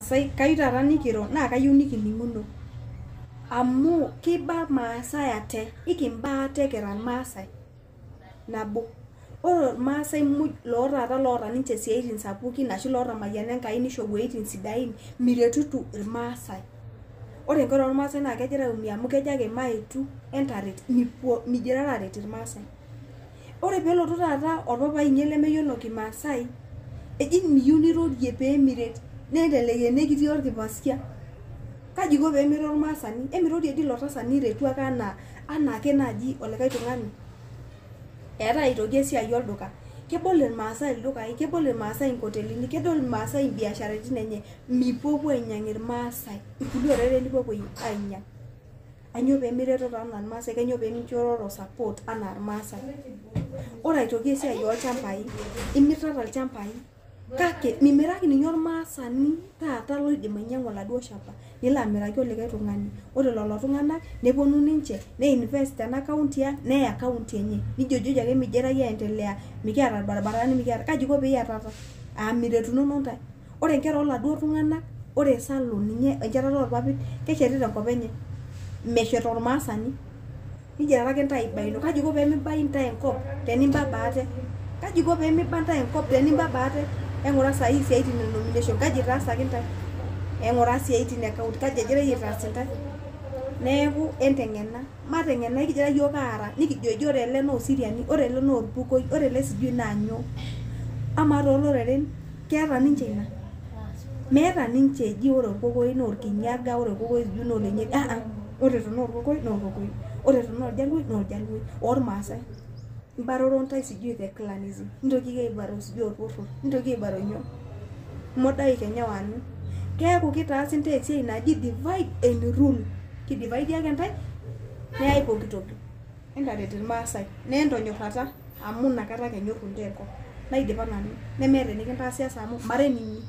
irmaasai kayieu taata nikiro naa kayieu nikining'uno amu kiba maasai ate ikimba ate kira irmaasai nabo ore irmaasai muj loota ninche siaitin sapukin ashu loota mayiana Enkai nisho wueitin sidain miretutu irmaasai. Ore nkera ormaasai naa kegira aumia amu kejo ake maetu entaret mijirara aret irmaasai. Ore peelotu taata orpapai nye lemeyiolo kimaasai eji miyieu nirorie pee miret nelelek enekitii orkipaskia. Kaji iko pee miret ormaasani? Emirorie dii ilo tasat niretu ake anaa ake naaji olikai tung'ani. Eetai aitoki esiai olduka. Kebol irmaasai ildukai, kebol irmaasai inkotelini, kedol irmaasai imbiasharani enye mipuopuo ainyang' irmaasai. Irkulie oreren lipuopuo ainyang'. Anyoo pee mireto taa enaa irmaasai, kanyoo pee minchororo support anaa irmaasai. Ore aitoki esiai olchambai, imirrata ilchambai kake mimiraki ninye ormaasani taata loidim ainyang'u oladuo shamba nilo amiraki olikai tung'ani. Ore lelo tung'anak neponu ninche neinvest tena county neya county enye. Nijojoi ake migirai aendelea mikiata irbaribarani mikiata. Kaji iko pee iyatata? Miretunono ntae. Ore nkera oladuo tung'anak, ore salon ninye enchetata orpapit keshetita enkop enye. Meshet ormaasani. Nijirara ake ntae aibainu. Kaji iko pee mibai ntae enkop tenimbaba ate? Kaji iko pee miba ntae enkop tenimbaba ate? Eng'ura saa hii siaitin e nomination kaji itaasaki ntae? Eng'ura siaitin e county kaji egirai aitaas ntae? Neeku enteng'ena, mateng'ena kigira yiok aara nikijojo ore ele naa osiriani, ore ele naa orpukoi, ore ele sijui naa nyoo. Amaa tooloreren keeta ninche ina? Meeta ninche eji ore orpukoi naa orkinyaga, ore orpukoi sijui naa olenye. Ore tenaa orpukoi naa orpukoi. Ore tenaa orjaluoi naa orjaluoi. Ormaasai. Mbaroro ntae sijui the clanism. Nitoki aibaro sijui orporror. Nitoki aibaro nyoo. Modai Kenya wanu. Keeku kitaasi ntae esiai naji divide and rule. Kidivide ake ntae neyai pooki toki. Entaret irmaasai neentonyorrata amu nakata kenyorru ntae enkop. Naidipa nanu. Nemeeta enikintaasi asa amu mara eninyi.